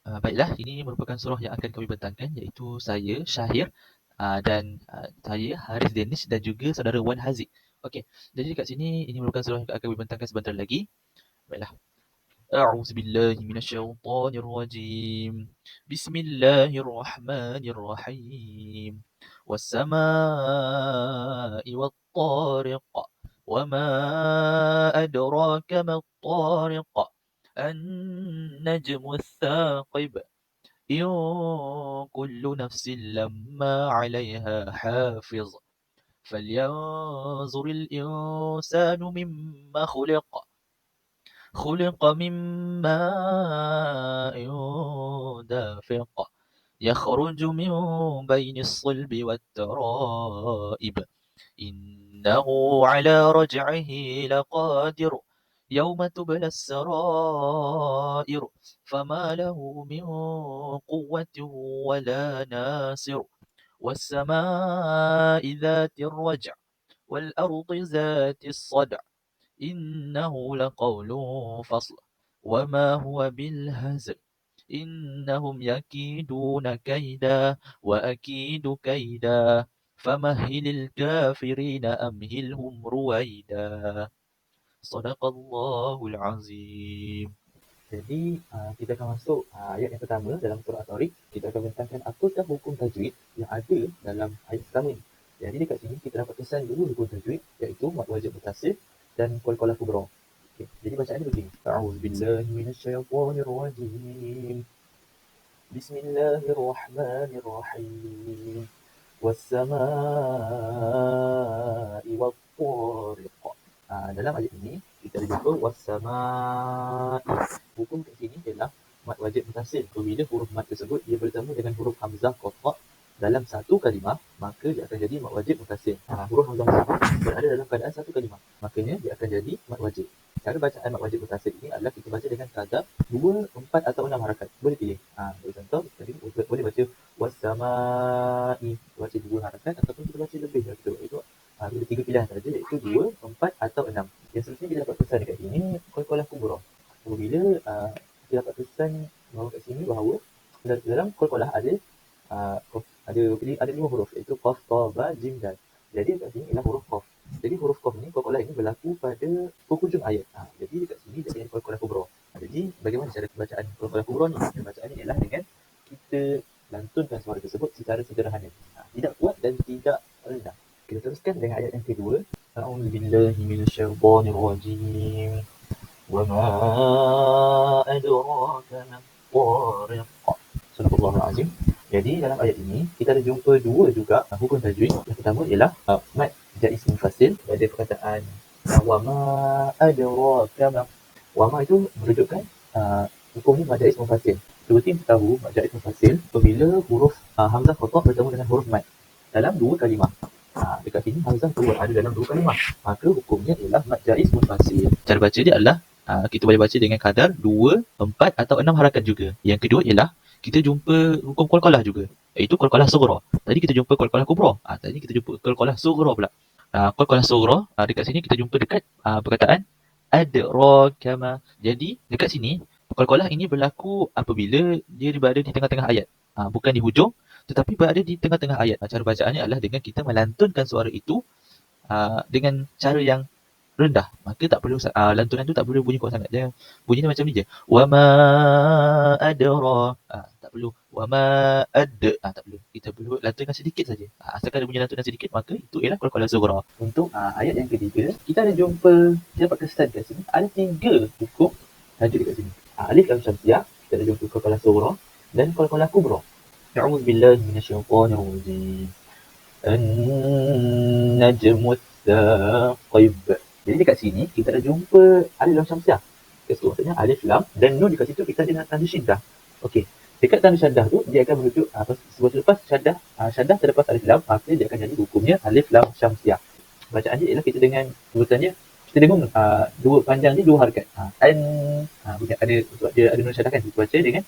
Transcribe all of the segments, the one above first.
Baiklah, ini merupakan surah yang akan kami bentangkan, iaitu saya, Syahir, dan saya, Haris Danish dan juga saudara Wan Haziq. Okey, jadi dekat sini ini merupakan surah yang akan kami bentangkan sebentar lagi. Baiklah. أعوذ بالله من الشيطان الرجيم بسم الله الرحمن الرحيم والسماء والطارق وما أدراك ما الطارق النجم الثاقب إن كل نفس لما عليها حافظ فلينظر الإنسان مما خلق من ماء دافق يخرج من بين الصلب والترائب إنه على رجعه لقادر يوم تبلى السرائر فما له من قوة ولا ناصر والسماء ذات الرجع والأرض ذات الصدع إنه لقول فصل وما هو بالهزل إنهم يكيدون كيدا وأكيد كيدا فمهل الكافرين أمهلهم رويدا صدق الله العظيم. Jadi kita akan masuk ayat yang pertama dalam surah At-Tariq. Kita akan bentangkan apakah hukum tajwid yang ada dalam ayat pertama ini. Jadi dekat sini kita dapat kesan dua hukum tajwid, iaitu mad wajib muttasil dan qalqalah kubra. Okay. Jadi bacaannya begini. A'udzubillahi minasyaitonirrajim. Bismillahirrahmanirrahim. Was-samaa'i wat-tariq. Dalam ayat ini kita ada jumpa was-samaa'i. Hukum kat sini ialah mad wajib muttasil. Apabila huruf mad tersebut dia bertemu dengan huruf hamzah qata dalam satu kalimah, maka dia akan jadi mad wajib muttasil. Huruf hamzah berada dalam keadaan satu kalimah, makanya dia akan jadi mad wajib. Cara bacaan mad wajib muttasil ini adalah kita baca dengan kadar 2, 4 atau 6 harakat. Boleh pilih. Bagi contoh, tadi boleh baca was-samaa'i, baca 2 harakat, ataupun kita baca lebih dari itu. Itu ada 3 pilihan saja, iaitu 2, 4 atau 6. Yang seterusnya kita dapat pesan dekat sini qalqalah kubra. Apabila kita dapat pesan bahawa kat sini bahawa dalam qalqalah ada ada 5 huruf, iaitu qaf, ta, ba, jim, dal. Jadi kat sini ialah huruf qaf. Jadi huruf qaf ni qalqalah ini berlaku pada penghujung ayat. Jadi dekat sini dia ada qalqalah kubra. Jadi bagaimana cara pembacaan qalqalah kubra ni? Pembacaan ni ialah dengan kita lantunkan suara tersebut secara sederhana. Tidak kuat dan tidak rendah. Kita teruskan dengan ayat yang kedua. A'udzubillahi minasyaitonirrajim. Wa ma adraka mat-tariq. Subhanallahul azim. Jadi dalam ayat ini kita ada jumpa dua juga hukum tajwid. Yang pertama ialah mad jaiz munfasil. Ada perkataan wa ma adraka ma. Wa ma itu menunjukkan hukum ni mad jaiz munfasil. Seperti kita tahu mad jaiz munfasil apabila huruf hamzah qata bertemu dengan huruf mad dalam dua kalimah. Dekat sini hamzah keluar ada dalam dua kalimah, maka hukumnya ialah mad jaiz munfasil. Cara baca dia adalah kita boleh baca dengan kadar 2, 4 atau 6 harakat juga. Yang kedua ialah kita jumpa hukum qalqalah juga, iaitu qalqalah sughra. Tadi kita jumpa qalqalah kubra. Tadi kita jumpa qalqalah sughra pula. Qalqalah sughra dekat sini kita jumpa dekat perkataan adraka ma. Jadi dekat sini qalqalah ini berlaku apabila dia berada di tengah-tengah ayat. Bukan di hujung, tetapi berada di tengah-tengah ayat. Cara bacaannya adalah dengan kita melantunkan suara itu dengan cara yang rendah. Maka tak perlu lantunan tu tak perlu bunyi kuat sangat. Dia bunyinya macam ni je. Wa ma adra. Tak perlu. Wa ma ad. Tak perlu. Kita perlu lantunkan sedikit saja. Asalkan ada bunyi lantunan sedikit, maka itu ialah qalqalah sughra. Untuk ayat yang ketiga, kita ada jumpa, kita dapat kesan kat sini ada 3 hukum tajwid dekat sini. Alif lam syamsiah, kita ada jumpa qalqalah sughra dan qalqalah kubra. A'udzu billahi minasyaitonir rajim. An-najmu tsaqib. Jadi dekat sini kita ada jumpa alif lam syamsiah. Maksudnya alif lam dan nun dekat situ kita ada tanda syaddah. Okey. Dekat tanda syaddah tu dia akan merujuk selepas syaddah terlepas alif lam, maka dia akan jadi hukumnya alif lam syamsiah. Bacaan dia ialah kita dengan sebutannya kita dengung dua panjang ni 2 harakat. Ada sebab dia ada nun syaddah kan, kita baca dengan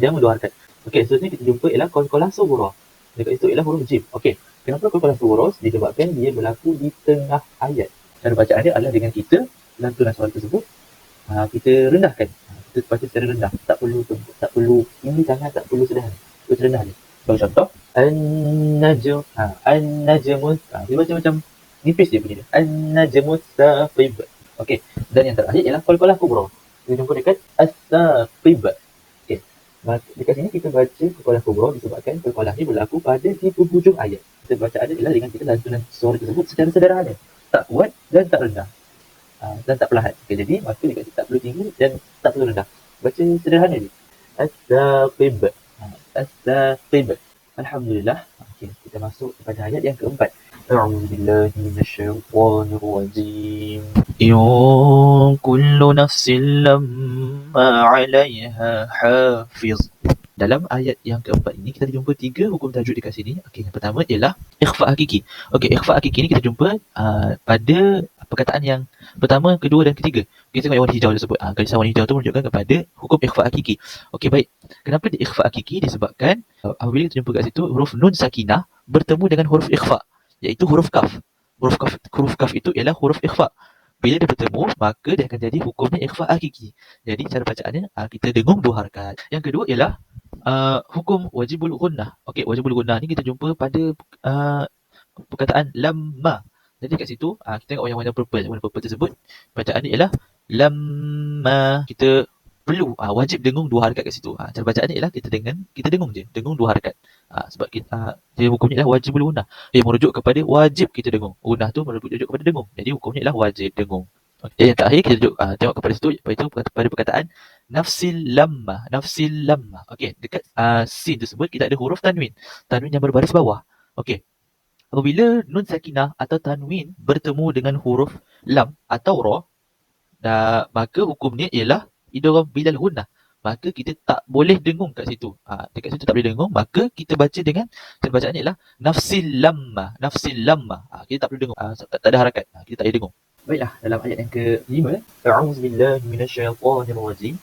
jamak 2 harakat. Okey, seterusnya kita jumpa ialah qalqalah sughra. Dekat situ ialah huruf jim. Okey. Kenapa qalqalah sughra? Disebabkan dia berlaku di tengah ayat. Cara bacaan dia adalah dengan kita lantunan suara tersebut kita rendahkan. kita baca secara rendah, tak perlu ini sangat, tak perlu sederhana, serendah je. Bagi contoh, an-najm, an-najmus, dia baca macam nipis dia bunyi dia, an-najmus saqib. Okey, dan yang terakhir ialah qalqalah kubra. Kita jumpa dekat as-saqib. Okey, dekat sini kita baca qalqalah kubra disebabkan qalqalah ni berlaku pada di penghujung ayat. Kita bacaan adalah dengan kita lantunan suara tersebut secara sederhana, tak kuat dan tak rendah, dan tak perlahan. Okay, jadi maka dekat situ tak perlu tinggi dan tak perlu rendah. Baca sederhana je. As-saqib. As-saqib. Alhamdulillah. Okay, kita masuk kepada ayat yang keempat. A'udzubillahi minasyaitonirrajim. In kullu nafsin lamma 'alaiha hafiz. Dalam ayat yang keempat ini kita jumpa 3 hukum tajwid dekat sini. Okey, yang pertama ialah ikhfa hakiki. Okey, ikhfa hakiki ni kita jumpa pada perkataan yang pertama, kedua dan ketiga. Kita tengok yang warna hijau tersebut. Garisan warna hijau tu menunjukkan kepada hukum ikhfa hakiki. Okey, baik. Kenapa dia ikhfa hakiki? Disebabkan apabila kita jumpa kat situ huruf nun sakinah bertemu dengan huruf ikhfa, iaitu huruf kaf. Huruf kaf itu ialah huruf ikhfa. Bila dia bertemu, maka dia akan jadi hukumnya ikhfa hakiki. Jadi cara bacaannya kita dengung 2 harakat. Yang kedua ialah hukum wajibul gunnah. Okey, wajibul gunnah ni kita jumpa pada perkataan lamma. Jadi kat situ kita tengok yang warna purple tersebut, bacaan ni ialah lamma. Kita perlu wajib dengung 2 harakat kat situ. Cara bacaannya ialah kita dengung je, dengung 2 harakat. Sebab kita dia hukumnya ialah wajibul gunnah. Dia merujuk kepada wajib kita dengung. Gunnah tu merujuk kepada dengung. Jadi hukumnya ialah wajib dengung. Okay, yang terakhir kita tengok kepada situ, iaitu pada perkataan nafsil lamma. Okey, dekat sin tersebut kita ada huruf tanwin yang berbaris bawah. Okey, apabila nun sakinah atau tanwin bertemu dengan huruf lam atau ra, maka hukumnya ialah idgham bilal gunnah. Maka kita tak boleh dengung kat situ. Dekat situ tak boleh dengung, maka kita baca dengan cara bacaan ialah nafsil lamma. Kita tak perlu dengung, tak ada harakat. Kita tak boleh dengung. Baiklah, dalam ayat yang ke-5, a'udzubillahi minasyaitonirrajim.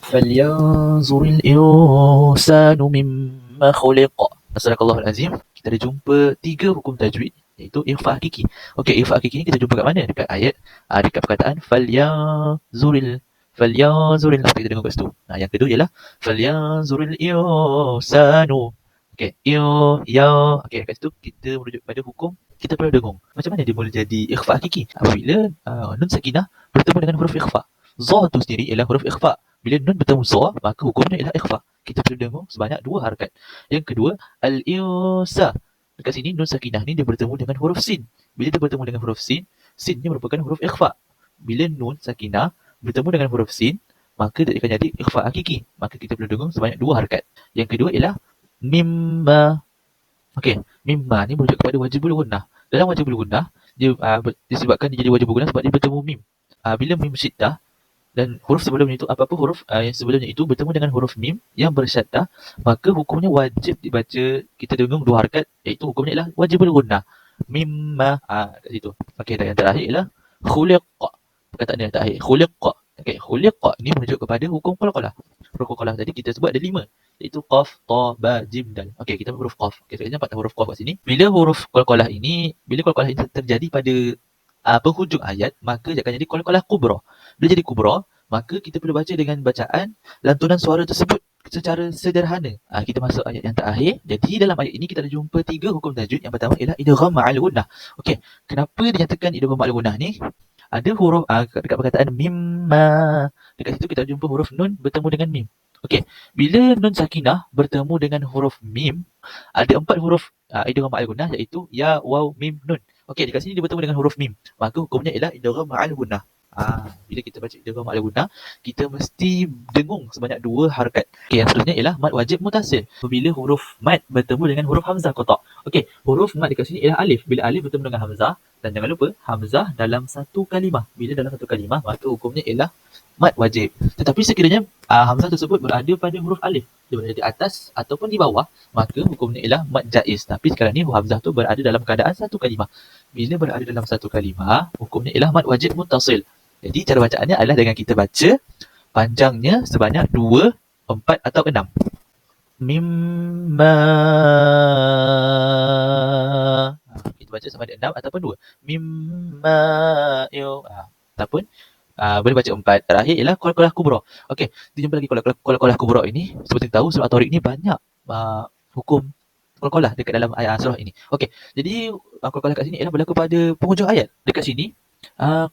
Falyanzuril insanu mimma khuliqa. Sadaqallahul azim. Kita ada jumpa 3 hukum tajwid, iaitu ikhfa hakiki. Okey, ikhfa hakiki ni kita jumpa kat mana? Dekat ayat, dekat perkataan falyanzuril. Kita dengar kat situ. Yang kedua ialah falyanzuril insanu. Okey, okey, kat situ kita merujuk pada hukum kita perlu dengung. Macam mana dia boleh jadi ikhfa hakiki? Apabila nun sakinah bertemu dengan huruf ikhfa. Za tu sendiri ialah huruf ikhfa. Bila nun bertemu za, maka hukumnya ialah ikhfa. Kita perlu dengung sebanyak 2 harakat. Yang kedua, al-insa. Dekat sini nun sakinah ni dia bertemu dengan huruf sin. Bila dia bertemu dengan huruf sin, sin ni merupakan huruf ikhfa. Bila nun sakinah bertemu dengan huruf sin, maka dia akan jadi ikhfa hakiki. Maka kita perlu dengung sebanyak 2 harakat. Yang kedua ialah mimma. Okey, mimma ni merujuk kepada wajibul gunnah. Dalam wajibul gunnah, dia disebabkan dia jadi wajibul gunnah sebab dia bertemu mim. Bila mim syiddah dan huruf sebelumnya itu, apa-apa huruf yang sebelumnya itu bertemu dengan huruf mim yang bersyaddah, maka hukumnya wajib dibaca, kita dengung 2 harakat, iaitu hukumnya ialah wajibul gunnah. Mimma, kat situ. Okey, dan yang terakhir ialah khuliqa. Perkataan yang terakhir, khuliqa. Okey, khuliqa ni merujuk kepada hukum qalqalah. Huruf qalqalah tadi kita sebut ada 5, iaitu qaf, ta, ba, jim, dal. Okey, kita huruf qaf. Okey, sebenarnya 4 huruf qaf kat sini. Bila qalqalah ini terjadi pada penghujung ayat, maka dia akan jadi qalqalah kubra. Bila jadi kubra, maka kita perlu baca dengan bacaan lantunan suara tersebut secara sederhana. Kita masuk ayat yang terakhir. Jadi dalam ayat ini kita ada jumpa 3 hukum tajwid. Yang pertama ialah idgham ma'al gunnah. Okey, kenapa dinyatakan idgham ma'al gunnah ni? Ada huruf dekat perkataan mimma. Dekat situ kita jumpa huruf nun bertemu dengan mim. Okey, bila nun sakinah bertemu dengan huruf mim, ada 4 huruf idgham ma'al gunnah, iaitu ya, waw, mim, nun. Okey, dekat sini dia bertemu dengan huruf mim. Maka hukumnya ialah idgham ma'al gunnah. Bila kita baca idgham ma'al gunnah, kita mesti dengung sebanyak 2 harakat. Okey, yang seterusnya ialah mad wajib mutasil. Bila huruf mad bertemu dengan huruf hamzah qata'. Okey, huruf mad dekat sini ialah alif. Bila alif bertemu dengan hamzah, dan jangan lupa hamzah dalam satu kalimah. Bila dalam satu kalimah, maka hukumnya ialah mad wajib. Tetapi sekiranya hamzah tersebut berada pada huruf alif, dia berada di atas ataupun di bawah, maka hukumnya ialah mad jaiz. Tapi sekarang ni hamzah tu berada dalam keadaan satu kalimah. Bila berada dalam satu kalimah, hukumnya ialah mad wajib muttasil. Jadi cara bacaannya adalah dengan kita baca panjangnya sebanyak 2, 4 atau 6. Mimma. Kita baca sama ada 6 ataupun 2. Mimma. Ataupun Boleh baca 4. Terakhir ialah Qalqalah Kubra. Okey, kita jumpa lagi Qalqalah Kubra ini. Seperti tahu surah At-Tariq ni banyak hukum qalqalah dekat dalam ayat surah ini. Okey, jadi qalqalah kat sini ialah berlaku pada penghujung ayat. Dekat sini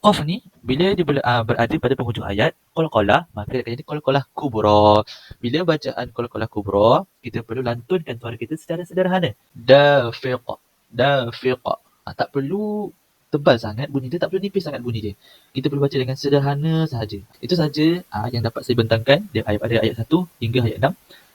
Qaf ni bila dia berada pada penghujung ayat qalqalah, maka dia akan jadi Qalqalah Kubra. Bila bacaan Qalqalah Kubra, kita perlu lantunkan suara kita secara sederhana. Dafiq. Dafiq. Tak perlu tebal sangat bunyi dia, tak perlu nipis sangat bunyi dia. Kita perlu baca dengan sederhana sahaja. Itu sahaja yang dapat saya bentangkan pada ayat 1 hingga ayat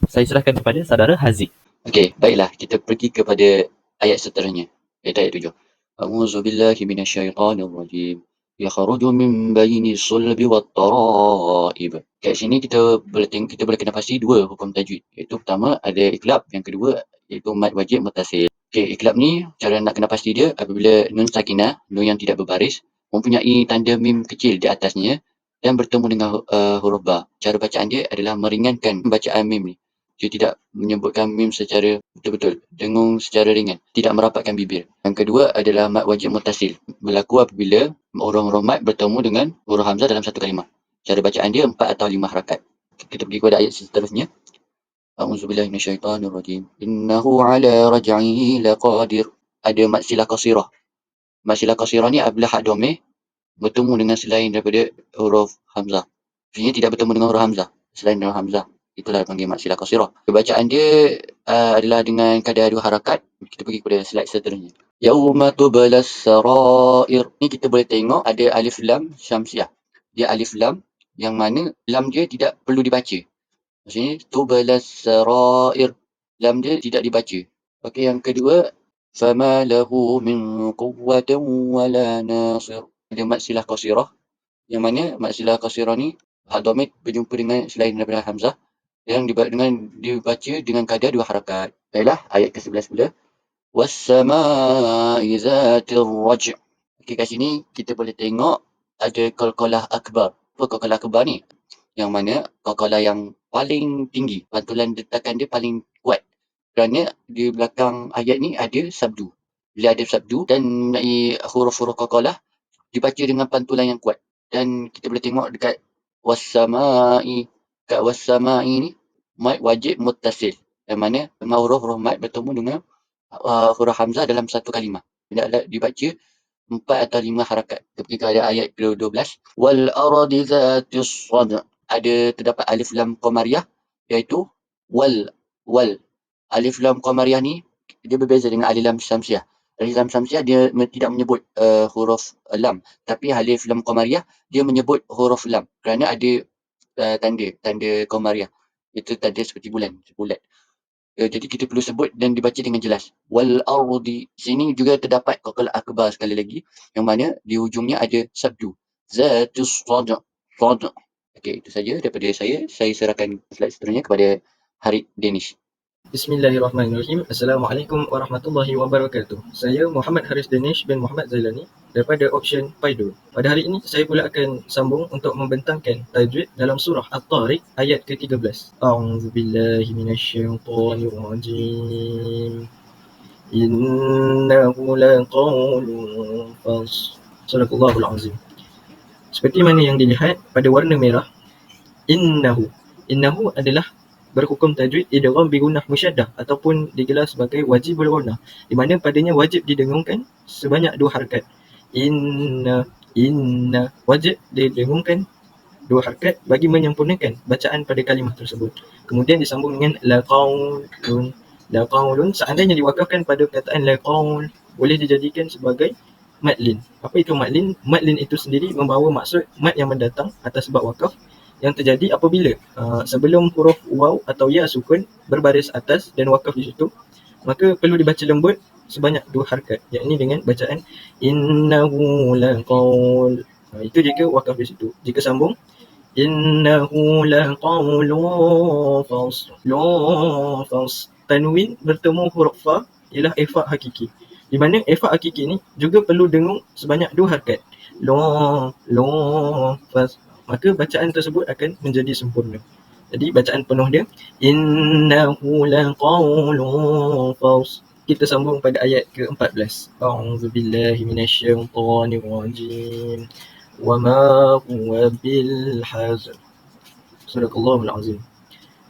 6. Saya serahkan kepada saudara Haziq. Okey, baiklah. Kita pergi kepada ayat seterusnya. Ayat 7. A'udzu billahi minasyaitonir rajim. Yakhruju min baini sulbi wat tara'ib. Kat sini kita boleh kena pasti dua hukum tajwid. Iaitu pertama ada iklab, yang kedua iaitu mad wajib muttasil. Okey, iklab ni cara nak kena pasti dia apabila nun sakinah, nun yang tidak berbaris, mempunyai tanda mim kecil di atasnya dan bertemu dengan huruf ba. Cara bacaan dia adalah meringankan bacaan mim ni. Dia tidak menyebutkan mim secara betul-betul, dengung secara ringan, tidak merapatkan bibir. Yang kedua adalah mad wajib muttasil. Berlaku apabila huruf-huruf mad bertemu dengan huruf hamzah dalam satu kalimah. Cara bacaan dia 4 atau 5 harakat. Kita pergi kepada ayat seterusnya. A'udzubillahi minasyaitonirrajim. Innahu ala raj'ihi laqadir. Ada mad silah qasirah. Mad silah qasirah ni apabila hak domeh bertemu dengan selain daripada huruf hamzah. Maksudnya tidak bertemu dengan huruf hamzah, selain huruf hamzah. Itulah panggil mad silah qasirah. Bacaan dia adalah dengan kadar 2 harakat. Kita pergi kepada slide seterusnya. Yauma tublas sarair. Ni kita boleh tengok ada alif lam syamsiah. Dia alif lam yang mana lam dia tidak perlu dibaca. Maksudnya tublas sarair. Lam dia tidak dibaca. Okey, yang kedua, fama lahu min quwwatin wala nasir. Ada mad silah qasirah. Yang mana mad silah qasirah ni hak dhamir berjumpa dengan selain daripada hamzah yang dibaca dengan kadar 2 harakat. Baiklah, ayat ke-11 pula. Was-sama'i zatir raj'. Okey, kat sini kita boleh tengok ada qalqalah akbar. Apa qalqalah akbar ni? Yang mana qalqalah yang paling tinggi, pantulan detakan dia paling kuat. Kerana di belakang ayat ni ada sabdu. Bila ada sabdu dan mempunyai huruf-huruf qalqalah dibaca dengan pantulan yang kuat. Dan kita boleh tengok dekat was-sama'i. Kat was-sama'i ni mad wajib muttasil. Yang mana huruf-huruf mad bertemu dengan huruf hamzah dalam satu kalimah. Tidak dibaca 4 atau 5 harakat. Ketika ada ayat ke-12. Wal ardi zatis sad'. Ada terdapat alif lam qamariyah iaitu wal. Alif lam qamariyah ni dia berbeza dengan alif lam syamsiah. Alif lam syamsiah dia tidak menyebut huruf lam, tapi alif lam qamariyah dia menyebut huruf lam kerana ada tanda qamariyah. Itu tanda seperti bulat. Jadi kita perlu sebut dan dibaca dengan jelas. Wal ardi. Sini juga terdapat qalqalah akbar sekali lagi, yang mana di hujungnya ada sabdu. Zatus sad'. Okey, itu saja daripada saya. Saya serahkan slide seterusnya kepada Harid Danish. Bismillahirrahmanirrahim. Assalamualaikum warahmatullahi wabarakatuh. Saya Muhammad Haris Danish bin Muhammad Zailani daripada Option Paido. Pada hari ini saya pula akan sambung untuk membentangkan tajwid dalam surah At-Tariq ayat ke-13. A'udzubillahi minasyaitonirrajim. Innahu laqawlun fasl. Sadaqallahul azim. Seperti mana yang dilihat pada warna merah, innahu adalah berhukum tajwid idgham bi gunnah musyaddah ataupun digelar sebagai wajibul gunnah, di mana padanya wajib didengungkan sebanyak 2 harakat. Inna wajib didengungkan 2 harakat bagi menyempurnakan bacaan pada kalimah tersebut. Kemudian disambung dengan laqaulun. Seandainya diwakafkan pada perkataan laqaul, boleh dijadikan sebagai madlin. Apa itu madlin? Madlin itu sendiri membawa maksud mad yang mendatang atas sebab wakaf yang terjadi apabila sebelum huruf waw atau ya sukun berbaris atas dan wakaf di situ, maka perlu dibaca lembut sebanyak 2 harakat, yakni dengan bacaan innahu laqaul. Itu jika wakaf di situ. Jika sambung, innahu laqaulun fasl. Tanwin bertemu huruf fa ialah ifa hakiki, di mana ifa hakiki ni juga perlu dengung sebanyak 2 harakat. Fasl. Maka bacaan tersebut akan menjadi sempurna. Jadi bacaan penuh dia innahu laqaulun fasl. Kita sambung pada ayat ke-14. A'udzubillahi minasyaitonirrajim. wama huwa bil hazl. Sadaqallahul azim.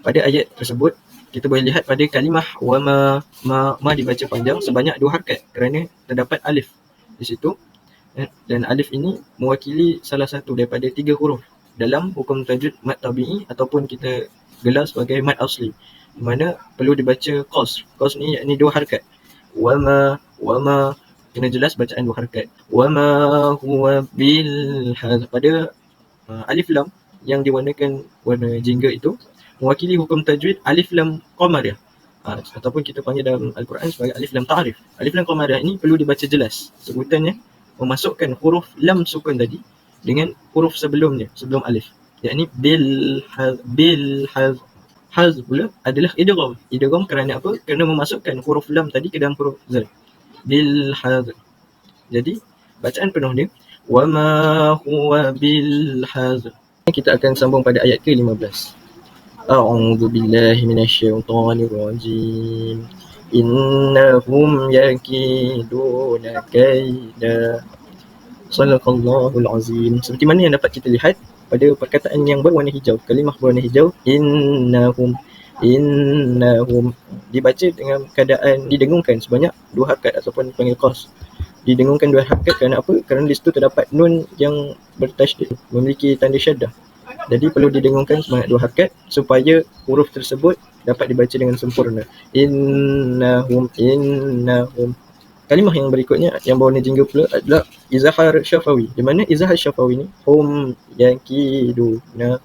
Pada ayat tersebut kita boleh lihat pada kalimah wama ma dibaca panjang sebanyak 2 harakat kerana terdapat alif di situ, dan alif ini mewakili salah satu daripada 3 huruf dalam hukum tajwid mad tabi'i ataupun kita gelar sebagai mad asli, di mana perlu dibaca qasr. Qasr ni yakni 2 harakat. Wama kena jelas bacaan 2 harakat. Wama huwa bil hazl. Pada alif lam yang diwarnakan warna jingga itu mewakili hukum tajwid alif lam qamariyah, ataupun kita panggil dalam Al-Quran sebagai alif lam ta'rif. Alif lam qamariyah ini perlu dibaca jelas. Sebutannya memasukkan huruf lam sukun tadi dengan huruf sebelumnya, sebelum alif, yakni bil haz pula adalah idgham. Idgham kerana apa? Kerana memasukkan huruf lam tadi ke dalam huruf zal. Bil haz. Jadi bacaan penuh dia wama huwa bil haz. Kita akan sambung pada ayat ke-15. A'udzu billahi minasyaitonir rajim. Innahum yakiduna kaida. Sadaqallahul azim. Seperti mana yang dapat kita lihat pada perkataan yang berwarna hijau, kalimah berwarna hijau, innahum dibaca dengan keadaan didengungkan sebanyak 2 harakat ataupun dipanggil qas. Didengungkan 2 harakat kerana apa? Kerana di situ terdapat nun yang bertasydid, memiliki tanda syaddah. Jadi perlu didengungkan sebanyak 2 harakat supaya huruf tersebut dapat dibaca dengan sempurna. Innahum. Kalimah yang berikutnya yang berwarna jingga pula adalah izhar syafawi. Di mana izhar syafawi ni hum yakiduna,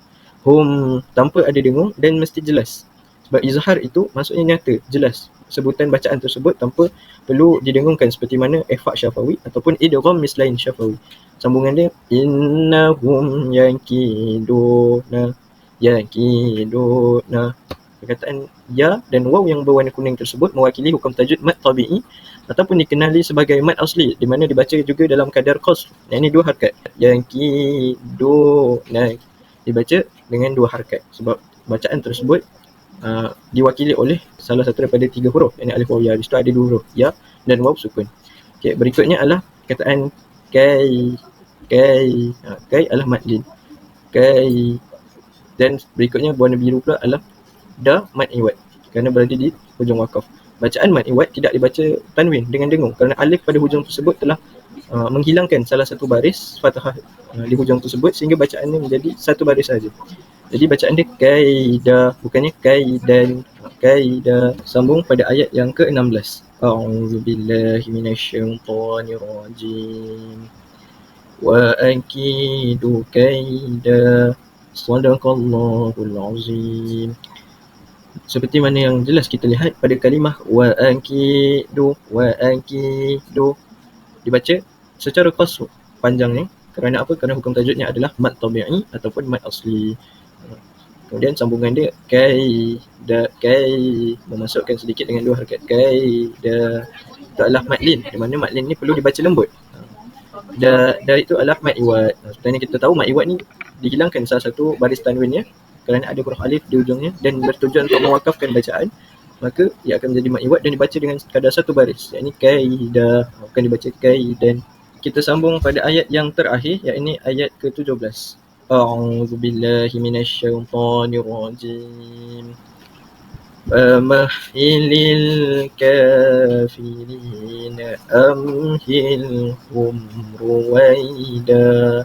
hum tanpa ada dengung dan mesti jelas. Sebab izhar itu maksudnya nyata, jelas. Sebutan bacaan tersebut tanpa perlu didengungkan seperti mana ikhfa syafawi ataupun idgham mislain syafawi. Sambungan dia innahum yakiduna. Perkataan ya dan waw yang berwarna kuning tersebut mewakili hukum tajwid mad tabi'i ataupun dikenali sebagai mad asli, di mana dibaca juga dalam kadar qasr, yakni 2 harakat. Yakiduna dibaca dengan 2 harakat sebab bacaan tersebut diwakili oleh salah satu daripada 3 huruf, yakni alif waw ya. Di situ ada 2 huruf ya dan waw sukun. Okey, berikutnya adalah perkataan kai adalah mad lin. Kai. Dan berikutnya berwarna biru pula adalah da mad iwad kerana berada di hujung wakaf. Bacaan mad iwad tidak dibaca tanwin dengan dengung kerana alif pada hujung tersebut telah menghilangkan salah satu baris fathah di hujung tersebut sehingga bacaannya menjadi satu baris saja. Jadi bacaan dia kaida, bukannya kaidan. Kaida. Sambung pada ayat yang ke-16. A'udzu billahi minasyaitonir rajim. Wa akidu kaida. Sadaqallahul azim. Seperti mana yang jelas kita lihat pada kalimah wa akidu dibaca secara qasr panjangnya. Kerana apa? Kerana hukum tajwidnya adalah mad tabi'i ataupun mad asli. Kemudian sambungan dia kai memasukkan sedikit dengan 2 harakat. Kaida itu adalah mad lin, di mana mad lin ni perlu dibaca lembut. Da itu adalah mad iwad. Sebenarnya kita tahu mad iwad ni dihilangkan salah satu baris tanwinnya kerana ada huruf alif di ujungnya dan bertujuan untuk mewakafkan bacaan, maka ia akan menjadi mad iwad dan dibaca dengan kadar satu baris, yakni kaida, bukan dibaca kaidan. Kita sambung pada ayat yang terakhir, yakni ayat ke-17. A'udzu billahi minasyaitonir rajim. Mahilil kafirin amhilhum ruwaida.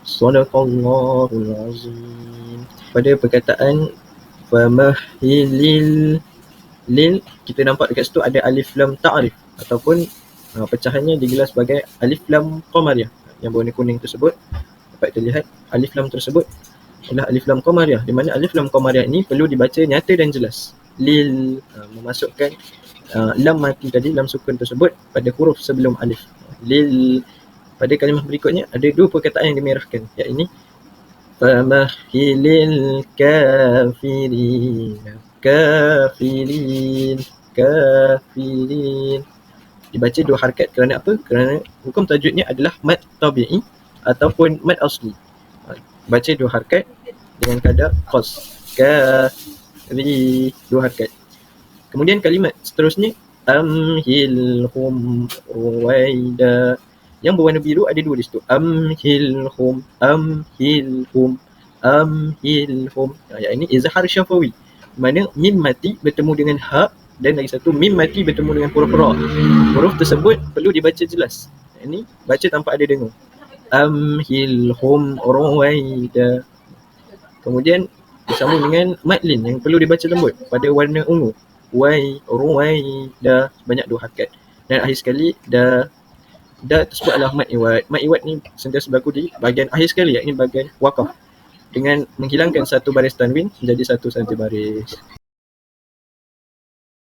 Sadaqallahul azim. Pada perkataan famahilil kita nampak dekat situ ada alif lam ta'rif ataupun pecahannya digelar sebagai alif lam qamariyah. Yang berwarna kuning tersebut dapat terlihat alif lam tersebut adalah alif lam qamariyah, di mana alif lam qamariyah ini perlu dibaca nyata dan jelas. Lil memasukkan lam mati tadi, lam sukun tersebut pada huruf sebelum alif. Lil. Pada kalimah berikutnya ada 2 perkataan yang dimerahkan, yakni famahilil kafirin. Dibaca 2 harakat kerana apa? Kerana hukum tajwidnya adalah mad tabi'i ataupun mad asli. Baca 2 harakat dengan kadar qas. Kafiri 2 harakat. Kemudian kalimat seterusnya amhilhum ruwaida. Yang berwarna biru ada dua di situ. Amhilhum, amhilhum, amhilhum. Yang ini izhar syafawi. Mana mim mati bertemu dengan ha, dan lagi satu mim mati bertemu dengan huruf ra. Huruf tersebut perlu dibaca jelas. Ini baca tanpa ada dengung. Amhilhum ruwaida. Kemudian bersama dengan madlin yang perlu dibaca lembut pada warna ungu. Ruwaida, banyak dua harakat. Dan akhir sekali da tersebut adalah mad iwad. Mad iwad ni sentiasa berlaku di bahagian akhir sekali, yakni bahagian waqaf, dengan menghilangkan satu baris tanwin menjadi satu saja baris.